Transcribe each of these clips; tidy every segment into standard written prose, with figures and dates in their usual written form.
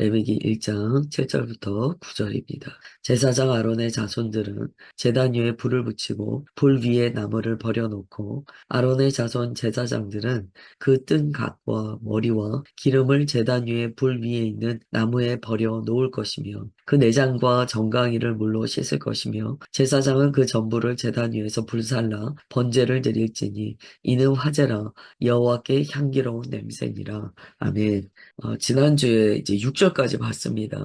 레위기 1장 7절부터 9절입니다. 제사장 아론의 자손들은 제단 위에 불을 붙이고 불 위에 나무를 버려놓고 아론의 자손 제사장들은 그 뜬 각과 머리와 기름을 제단 위에 불 위에 있는 나무에 버려 놓을 것이며 그 내장과 정강이를 물로 씻을 것이며 제사장은 그 전부를 제단 위에서 불살라 번제를 드릴지니 이는 화제라 여호와께 향기로운 냄새니라. 아멘. 지난주에 이제 6절까지 봤습니다.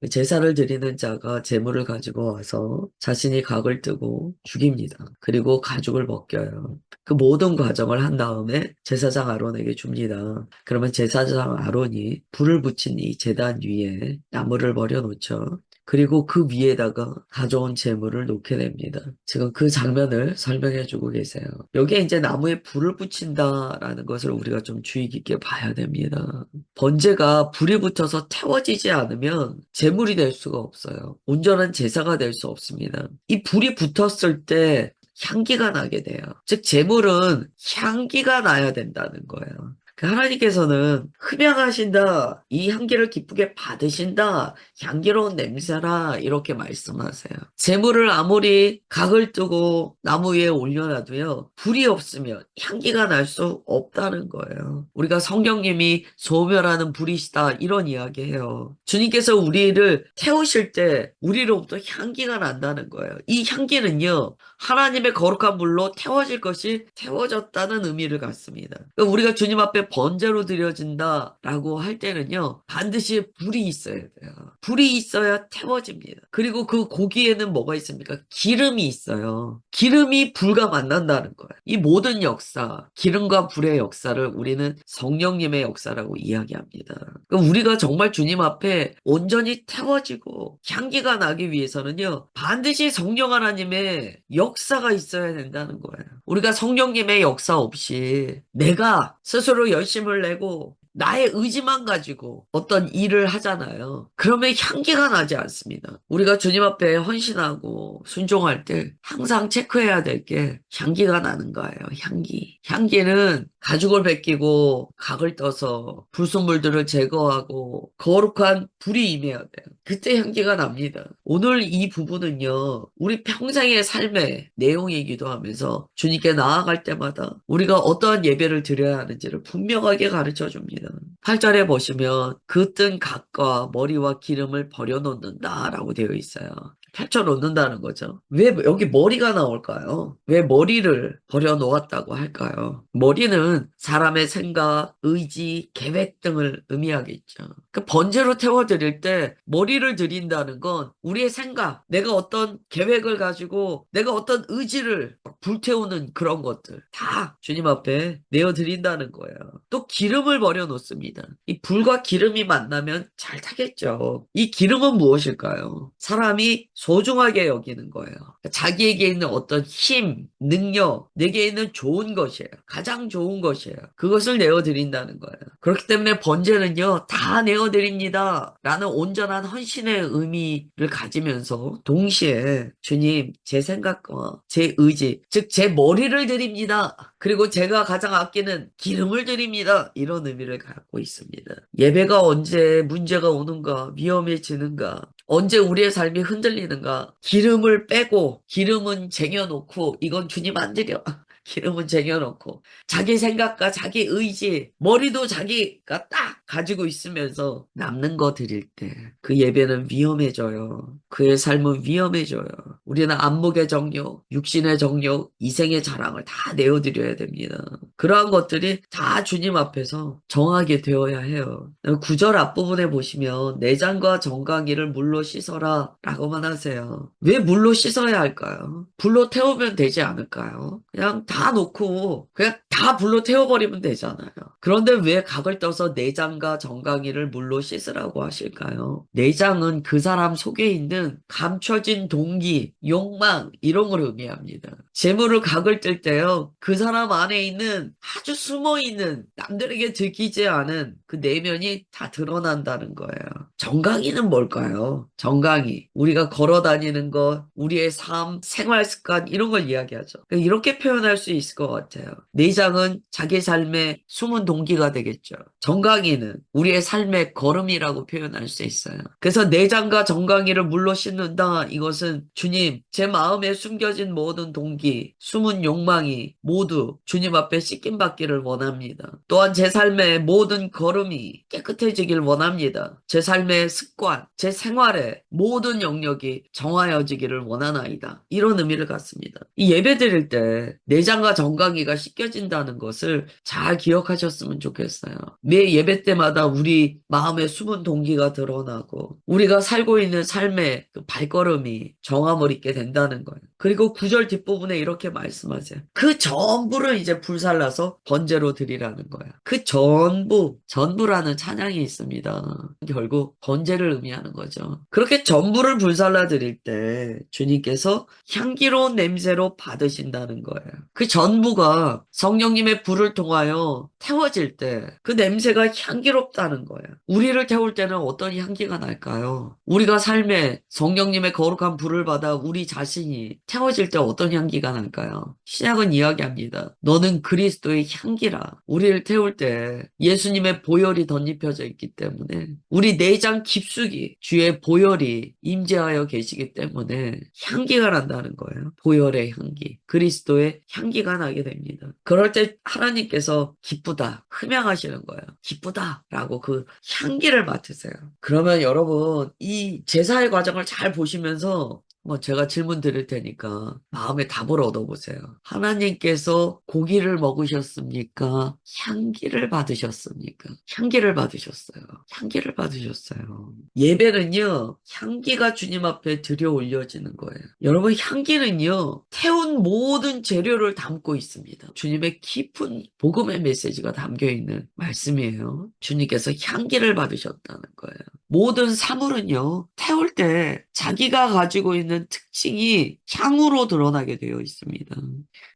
제사를 드리는 자가 제물을 가지고 와서 자신이 각을 뜨고 죽입니다. 그리고 가죽을 벗겨요. 그 모든 과정을 한 다음에 제사장 아론에게 줍니다. 그러면 제사장 아론이 불을 붙인 이 제단 위에 나무를 버려놓죠. 그리고 그 위에다가 가져온 재물을 놓게 됩니다. 지금 그 장면을 설명해 주고 계세요. 여기에 이제 나무에 불을 붙인다라는 것을 우리가 좀 주의 깊게 봐야 됩니다. 번제가 불이 붙어서 태워지지 않으면 제물이 될 수가 없어요. 온전한 제사가 될 수 없습니다. 이 불이 붙었을 때 향기가 나게 돼요. 즉 제물은 향기가 나야 된다는 거예요. 하나님께서는 흡양하신다, 이 향기를 기쁘게 받으신다, 향기로운 냄새라 이렇게 말씀하세요. 재물을 아무리 각을 뜨고 나무 위에 올려놔도요, 불이 없으면 향기가 날 수 없다는 거예요. 우리가 성령님이 소멸하는 불이시다 이런 이야기해요. 주님께서 우리를 태우실 때 우리로부터 향기가 난다는 거예요. 이 향기는요, 하나님의 거룩한 물로 태워질 것이 태워졌다는 의미를 갖습니다. 그러니까 우리가 주님 앞에 번제로 드려진다라고 할 때는요, 반드시 불이 있어야 돼요. 불이 있어야 태워집니다. 그리고 그 고기에는 뭐가 있습니까? 기름이 있어요. 기름이 불과 만난다는 거예요. 이 모든 역사, 기름과 불의 역사를 우리는 성령님의 역사라고 이야기합니다. 그러니까 우리가 정말 주님 앞에 온전히 태워지고 향기가 나기 위해서는요, 반드시 성령 하나님의 역사가 있어야 된다는 거예요. 우리가 성령님의 역사 없이 내가 스스로 열심을 내고 나의 의지만 가지고 어떤 일을 하잖아요. 그러면 향기가 나지 않습니다. 우리가 주님 앞에 헌신하고 순종할 때 항상 체크해야 될 게 향기가 나는 거예요. 향기. 향기는 가죽을 벗기고 각을 떠서 불순물들을 제거하고 거룩한 불이 임해야 돼요. 그때 향기가 납니다. 오늘 이 부분은요, 우리 평생의 삶의 내용이기도 하면서 주님께 나아갈 때마다 우리가 어떠한 예배를 드려야 하는지를 분명하게 가르쳐 줍니다. 8절에 보시면 그 뜬 각과 머리와 기름을 버려놓는다라고 되어 있어요. 펼쳐놓는다는 거죠. 왜 여기 머리가 나올까요? 왜 머리를 버려놓았다고 할까요? 머리는 사람의 생각, 의지, 계획 등을 의미하겠죠. 그 번제로 태워드릴 때 머리를 드린다는 건 우리의 생각, 내가 어떤 계획을 가지고 내가 어떤 의지를 불태우는 그런 것들 다 주님 앞에 내어드린다는 거예요. 또 기름을 버려놓습니다. 이 불과 기름이 만나면 잘 타겠죠. 이 기름은 무엇일까요? 사람이 소중하게 여기는 거예요. 자기에게 있는 어떤 힘, 능력, 내게 있는 좋은 것이에요. 가장 좋은 것이에요. 그것을 내어드린다는 거예요. 그렇기 때문에 번제는요, 다 내어드립니다. 라는 온전한 헌신의 의미를 가지면서 동시에 주님, 제 생각과 제 의지, 즉 제 머리를 드립니다. 그리고 제가 가장 아끼는 기름을 드립니다. 이런 의미를 갖고 있습니다. 예배가 언제 문제가 오는가, 위험해지는가, 언제 우리의 삶이 흔들리는가, 기름을 빼고 기름은 쟁여놓고 이건 주님 안 드려. 기름은 쟁여놓고 자기 생각과 자기 의지, 머리도 자기가 딱 가지고 있으면서 남는 거 드릴 때 그 예배는 위험해져요. 그의 삶은 위험해져요. 우리는 안목의 정욕, 육신의 정욕, 이생의 자랑을 다 내어드려야 됩니다. 그러한 것들이 다 주님 앞에서 정하게 되어야 해요. 9절 앞부분에 보시면 내장과 정강이를 물로 씻어라 라고만 하세요. 왜 물로 씻어야 할까요? 불로 태우면 되지 않을까요? 그냥 다 놓고 그냥 다 불로 태워버리면 되잖아요. 그런데 왜 각을 떠서 내장과 정강이를 물로 씻으라고 하실까요? 내장은 그 사람 속에 있는 감춰진 동기, 욕망 이런 걸 의미합니다. 재물을 각을 뜰 때요. 그 사람 안에 있는 아주 숨어있는 남들에게 들키지 않은 그 내면이 다 드러난다는 거예요. 정강이는 뭘까요? 정강이. 우리가 걸어 다니는 것, 우리의 삶, 생활 습관, 이런 걸 이야기하죠. 이렇게 표현할 수 있을 것 같아요. 내장은 자기 삶의 숨은 동기가 되겠죠. 정강이는 우리의 삶의 걸음이라고 표현할 수 있어요. 그래서 내장과 정강이를 물로 씻는다. 이것은 주님, 제 마음에 숨겨진 모든 동기, 숨은 욕망이 모두 주님 앞에 씻김 받기를 원합니다. 또한 제 삶의 모든 걸음이 깨끗해지길 원합니다. 제 삶의 습관, 제 생활의 모든 영역이 정화여지기를 원하나이다. 이런 의미를 갖습니다. 이 예배 드릴 때 내장과 정강이가 씻겨진다는 것을 잘 기억하셨으면 좋겠어요. 매 예배 때마다 우리 마음의 숨은 동기가 드러나고 우리가 살고 있는 삶의 그 발걸음이 정함을 입게 된다는 거예요. 그리고 9절 뒷부분에 이렇게 말씀하세요. 그 전부를 이제 불살라서 번제로 드리라는 거예요. 그 전부라는 찬양이 있습니다. 결국 번제를 의미하는 거죠. 그렇게 전부를 불살라 드릴 때 주님께서 향기로운 냄새로 받으신다는 거예요. 그 전부가 성령님의 불을 통하여 태워질 때 그 냄새가 향기롭다는 거예요. 우리를 태울 때는 어떤 향기가 날까요? 우리가 삶에 성령님의 거룩한 불을 받아 우리 자신이 태워질 때 어떤 향기가 날까요? 신약은 이야기합니다. 너는 그리스도의 향기라. 우리를 태울 때 예수님의 보혈이 덧입혀져 있기 때문에 우리 내장 깊숙이 주의 보혈이 임재하여 계시기 때문에 향기가 난다는 거예요. 보혈의 향기, 그리스도의 향기가 나게 됩니다. 그럴 때 하나님께서 기쁘다, 흠양하시는 거예요. 기쁘다라고 그 향기를 맡으세요. 그러면 여러분 이 제사의 과정을 잘 보시면서 제가 질문 드릴 테니까 마음의 답을 얻어보세요. 하나님께서 고기를 먹으셨습니까? 향기를 받으셨습니까? 향기를 받으셨어요. 향기를 받으셨어요. 예배는요, 향기가 주님 앞에 들여 올려지는 거예요. 여러분, 향기는요, 태운 모든 재료를 담고 있습니다. 주님의 깊은 복음의 메시지가 담겨 있는 말씀이에요. 주님께서 향기를 받으셨다는 거예요. 모든 사물은요, 태울 때 자기가 가지고 있는 특징이 향으로 드러나게 되어 있습니다.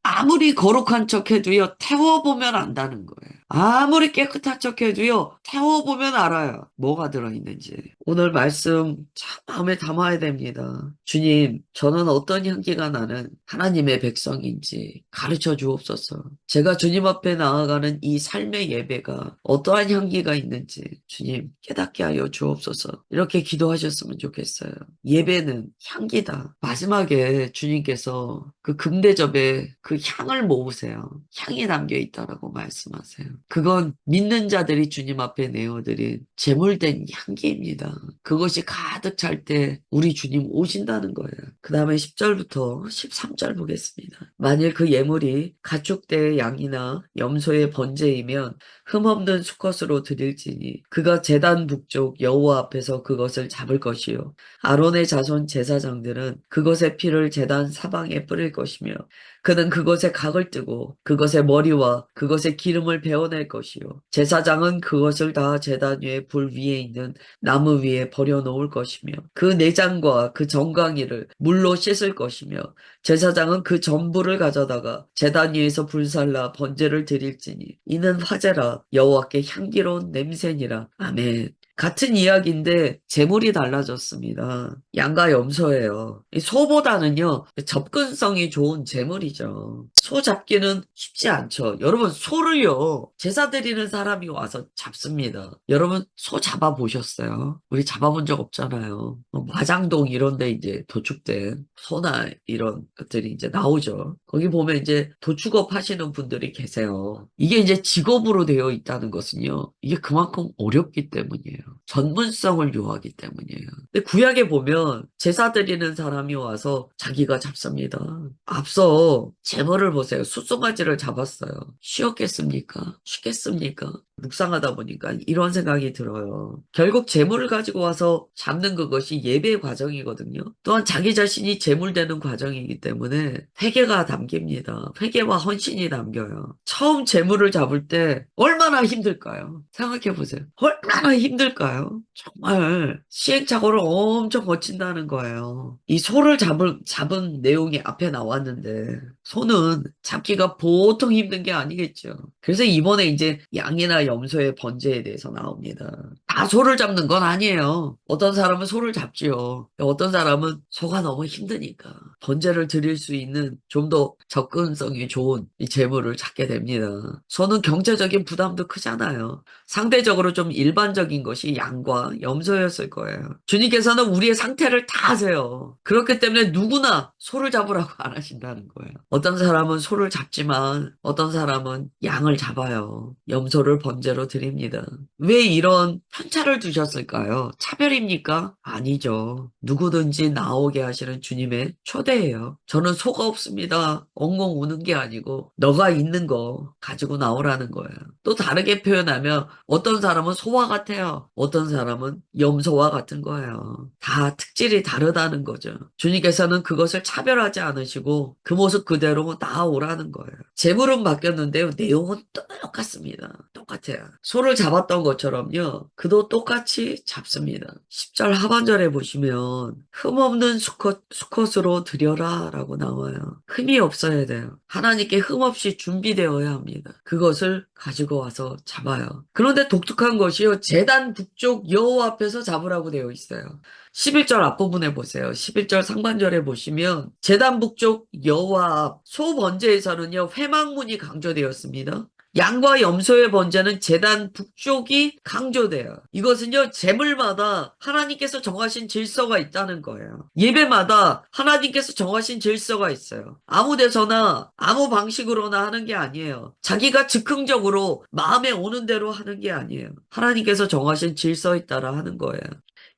아무리 거룩한 척 해도요, 태워보면 안다는 거예요. 아무리 깨끗한 척 해도요, 태워보면 알아요. 뭐가 들어있는지. 오늘 말씀 참 마음에 담아야 됩니다. 주님, 저는 어떤 향기가 나는 하나님의 백성인지 가르쳐 주옵소서. 제가 주님 앞에 나아가는 이 삶의 예배가 어떠한 향기가 있는지 주님 깨닫게 하여 주옵소서. 이렇게 기도하셨으면 좋겠어요. 예배는 향기다. 마지막에 주님께서 그 금대접에 그 향을 모으세요. 향이 담겨 있다라고 말씀하세요. 그건 믿는 자들이 주님 앞에 내어드린 제물된 향기입니다. 그것이 가득 찰 때 우리 주님 오신다는 거예요. 그 다음에 10절부터 13절 보겠습니다. 만일 그 예물이 가축대의 양이나 염소의 번제이면 흠없는 수컷으로 드릴지니 그가 제단 북쪽 여호와 앞에서 그것을 잡을 것이요 아론의 자손 제사장들은 그것의 피를 제단 사방에 뿌릴 것이며 그는 그것에 각을 뜨고 그것의 머리와 그것의 기름을 베어낼 것이요 제사장은 그것을 다 제단 위에 불 위에 있는 나무 위에 버려놓을 것이며 그 내장과 그 정강이를 물로 씻을 것이며 제사장은 그 전부를 가져다가 제단 위에서 불살라 번제를 드릴지니 이는 화제라 여호와께 향기로운 냄새니라. 아멘. 같은 이야기인데 제물이 달라졌습니다. 양과 염소예요. 이 소보다는요, 접근성이 좋은 제물이죠. 소 잡기는 쉽지 않죠. 여러분, 소를요, 제사 드리는 사람이 와서 잡습니다. 여러분, 소 잡아보셨어요? 우리 잡아본 적 없잖아요. 마장동 이런 데 이제 도축된 소나 이런 것들이 이제 나오죠. 거기 보면 이제 도축업 하시는 분들이 계세요. 이게 이제 직업으로 되어 있다는 것은요, 이게 그만큼 어렵기 때문이에요. 전문성을 요하기 때문이에요. 근데 구약에 보면 제사 드리는 사람이 와서 자기가 잡습니다. 앞서 제물을 보세요. 숫송아지를 잡았어요. 쉬웠겠습니까? 쉽겠습니까? 묵상하다 보니까 이런 생각이 들어요. 결국 제물을 가지고 와서 잡는 그것이 예배의 과정이거든요. 또한 자기 자신이 제물되는 과정이기 때문에 회개가 담깁니다. 회개와 헌신이 담겨요. 처음 제물을 잡을 때 얼마나 힘들까요? 생각해 보세요. 얼마나 힘들까요? 정말 시행착오를 엄청 거친다는 거예요. 이 소를 잡은 내용이 앞에 나왔는데 소는 잡기가 보통 힘든 게 아니겠죠. 그래서 이번에 이제 양이나 염소의 번제에 대해서 나옵니다. 다 소를 잡는 건 아니에요. 어떤 사람은 소를 잡지요. 어떤 사람은 소가 너무 힘드니까 번제를 드릴 수 있는 좀 더 접근성이 좋은 이 재물을 찾게 됩니다. 소는 경제적인 부담도 크잖아요. 상대적으로 좀 일반적인 것이 양과 염소였을 거예요. 주님께서는 우리의 상태를 다 아세요. 그렇기 때문에 누구나 소를 잡으라고 안 하신다는 거예요. 어떤 사람은 소를 잡지만 어떤 사람은 양을 잡아요. 염소를 번제로 드립니다. 왜 이런 편차를 두셨을까요? 차별입니까? 아니죠. 누구든지 나오게 하시는 주님의 초대예요. 저는 소가 없습니다. 엉엉 우는 게 아니고 너가 있는 거 가지고 나오라는 거예요. 또 다르게 표현하면 어떤 사람은 소와 같아요. 어떤 사람은 염소와 같은 거예요. 다 특질이 다르다는 거죠. 주님께서는 그것을 차별하지 않으시고 그 모습 그대로 나아오라는 거예요. 제물은 바뀌었는데요. 내용은 똑같습니다. 똑같아요. 소를 잡았던 것처럼요. 그도 똑같이 잡습니다. 10절 하반절에 보시면 흠없는 수컷으로 드려라 라고 나와요. 흠이 없어야 돼요. 하나님께 흠없이 준비되어야 합니다. 그것을 가지고 와서 잡아요. 그런데 독특한 것이요. 제단 북쪽 여호와 앞에서 잡으라고 되어 있어요. 11절 앞부분에 보세요. 11절 상반절에 보시면 제단 북쪽 여호와 앞 소번제에서는요. 회막문이 강조되었습니다. 양과 염소의 번제는 제단 북쪽이 강조돼요. 이것은요, 제물마다 하나님께서 정하신 질서가 있다는 거예요. 예배마다 하나님께서 정하신 질서가 있어요. 아무 데서나 아무 방식으로나 하는 게 아니에요. 자기가 즉흥적으로 마음에 오는 대로 하는 게 아니에요. 하나님께서 정하신 질서에 따라 하는 거예요.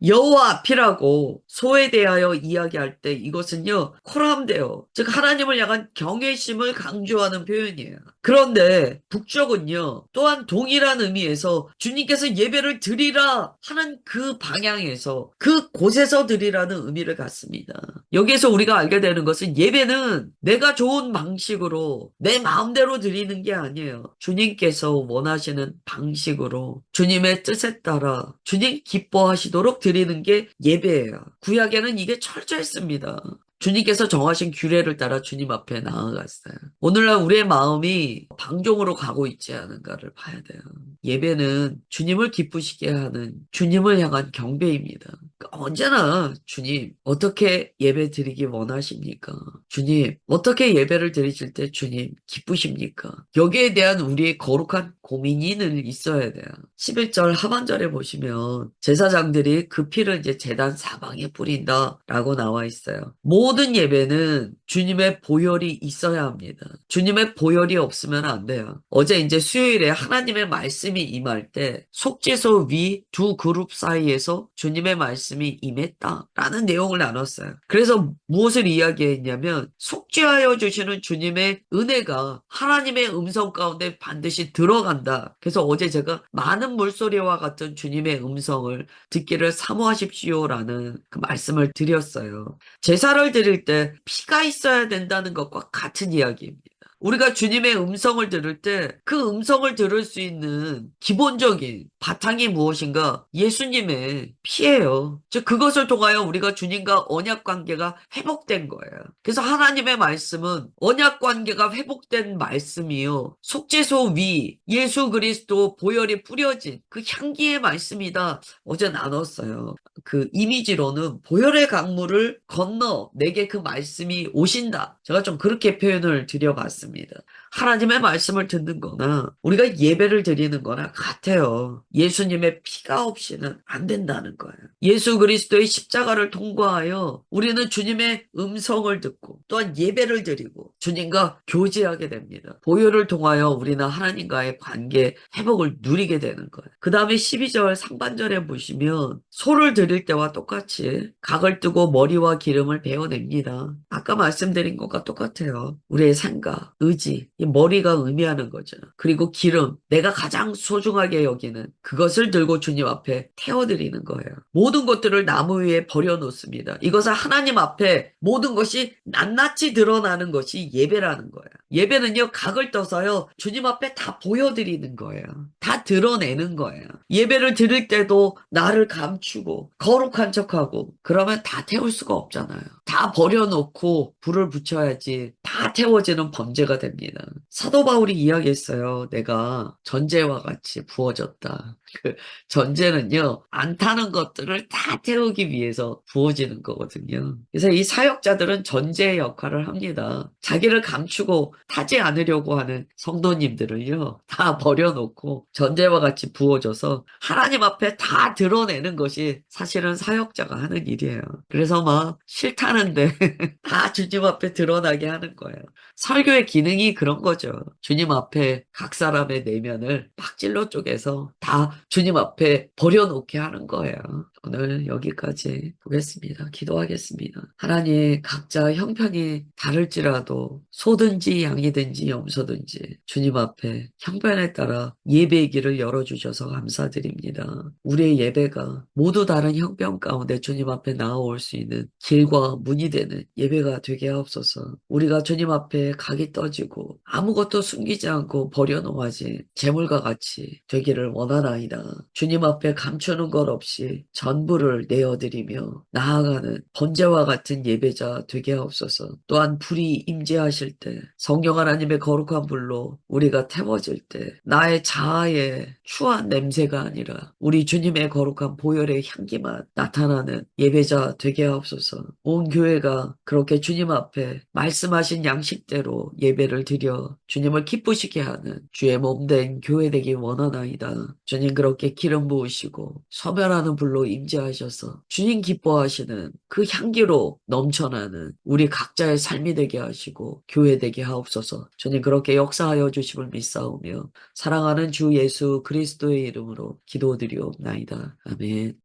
여호와 앞이라고 소에 대하여 이야기할 때 이것은요 코람데오 즉 하나님을 향한 경외심을 강조하는 표현이에요. 그런데 북쪽은요 또한 동일한 의미에서 주님께서 예배를 드리라 하는 그 방향에서 그 곳에서 드리라는 의미를 갖습니다. 여기에서 우리가 알게 되는 것은 예배는 내가 좋은 방식으로 내 마음대로 드리는 게 아니에요. 주님께서 원하시는 방식으로 주님의 뜻에 따라 주님 기뻐하시도록 드리는 게 예배예요. 구약에는 이게 철저했습니다. 주님께서 정하신 규례를 따라 주님 앞에 나아갔어요. 오늘날 우리의 마음이 방종으로 가고 있지 않은가를 봐야 돼요. 예배는 주님을 기쁘시게 하는 주님을 향한 경배입니다. 그러니까 언제나 주님 어떻게 예배 드리기 원하십니까? 주님 어떻게 예배를 드리실 때 주님 기쁘십니까? 여기에 대한 우리의 거룩한 고민이 늘 있어야 돼요. 11절 하반절에 보시면 제사장들이 그 피를 이제 제단 사방에 뿌린다라고 나와 있어요. 모든 예배는 주님의 보혈이 있어야 합니다. 주님의 보혈이 없으면 안 돼요. 어제 이제 수요일에 하나님의 말씀이 임할 때 속죄소 위 두 그룹 사이에서 주님의 말씀이 임했다라는 내용을 나눴어요. 그래서 무엇을 이야기했냐면 속죄하여 주시는 주님의 은혜가 하나님의 음성 가운데 반드시 들어간다. 그래서 어제 제가 많은 물소리와 같은 주님의 음성을 듣기를 사모하십시오라는 그 말씀을 드렸어요. 제사를 드릴 때 피가 있어야 된다는 것과 같은 이야기입니다. 우리가 주님의 음성을 들을 때 그 음성을 들을 수 있는 기본적인 바탕이 무엇인가? 예수님의 피예요. 즉 그것을 통하여 우리가 주님과 언약 관계가 회복된 거예요. 그래서 하나님의 말씀은 언약 관계가 회복된 말씀이요. 속죄소 위 예수 그리스도 보혈이 뿌려진 그 향기의 말씀이다. 어제 나눴어요. 그 이미지로는 보혈의 강물을 건너 내게 그 말씀이 오신다. 제가 좀 그렇게 표현을 드려봤습니다. 하나님의 말씀을 듣는 거나 우리가 예배를 드리는 거나 같아요. 예수님의 피가 없이는 안 된다는 거예요. 예수 그리스도의 십자가를 통과하여 우리는 주님의 음성을 듣고 또한 예배를 드리고 주님과 교제하게 됩니다. 보혈을 통하여 우리는 하나님과의 관계 회복을 누리게 되는 거예요. 그 다음에 12절 상반절에 보시면 소를 드릴 때와 똑같이 각을 뜨고 머리와 기름을 베어냅니다. 아까 말씀드린 것과 똑같아요. 우리의 생각, 의지, 이 머리가 의미하는 거죠. 그리고 기름, 내가 가장 소중하게 여기는 그것을 들고 주님 앞에 태워드리는 거예요. 모든 것들을 나무 위에 버려놓습니다. 이것은 하나님 앞에 모든 것이 낱낱이 드러나는 것이 예배라는 거예요. 예배는요, 각을 떠서요, 주님 앞에 다 보여드리는 거예요. 다 드러내는 거예요. 예배를 드릴 때도 나를 감추고 거룩한 척하고 그러면 다 태울 수가 없잖아요. 다 버려놓고 불을 붙여야지 다 태워지는 범죄가 됩니다. 사도 바울이 이야기했어요. 내가 전제와 같이 부어졌다. 그 전제는요, 안 타는 것들을 다 태우기 위해서 부어지는 거거든요. 그래서 이 사역자들은 전제의 역할을 합니다. 자기를 감추고 타지 않으려고 하는 성도님들을요, 다 버려놓고 전제와 같이 부어줘서 하나님 앞에 다 드러내는 것이 사실은 사역자가 하는 일이에요. 그래서 막 싫다는데 다 주님 앞에 드러나게 하는 거예요. 설교의 기능이 그런 거죠. 주님 앞에 각 사람의 내면을 팍질러 쪼개서 다 주님 앞에 버려놓게 하는 거예요. 오늘 여기까지 보겠습니다. 기도하겠습니다. 하나님, 각자 형편이 다를지라도 소든지 양이든지 염소든지 주님 앞에 형편에 따라 예배의 길을 열어주셔서 감사드립니다. 우리의 예배가 모두 다른 형편 가운데 주님 앞에 나아올 수 있는 길과 문이 되는 예배가 되게 하옵소서. 우리가 주님 앞에 각이 떠지고 아무것도 숨기지 않고 버려놓아진 재물과 같이 되기를 원하나이다. 주님 앞에 감추는 것 없이 전부를 내어드리며 나아가는 번제와 같은 예배자 되게 하옵소서. 또한 불이 임재하실 때 성령 하나님의 거룩한 불로 우리가 태워질 때 나의 자아의 추한 냄새가 아니라 우리 주님의 거룩한 보혈의 향기만 나타나는 예배자 되게 하옵소서. 온 교회가 그렇게 주님 앞에 말씀하신 양식대로 예배를 드려 주님을 기쁘시게 하는 주의 몸된 교회 되기 원하나이다. 주님 그렇게 기름 부으시고 소멸하는 불로 임재하셔서 주님 기뻐하시는 그 향기로 넘쳐나는 우리 각자의 삶이 되게 하시고 교회 되게 하옵소서. 주님 그렇게 역사하여 주심을 믿사오며 사랑하는 주 예수 그리스도의 이름으로 기도드리옵나이다. 아멘.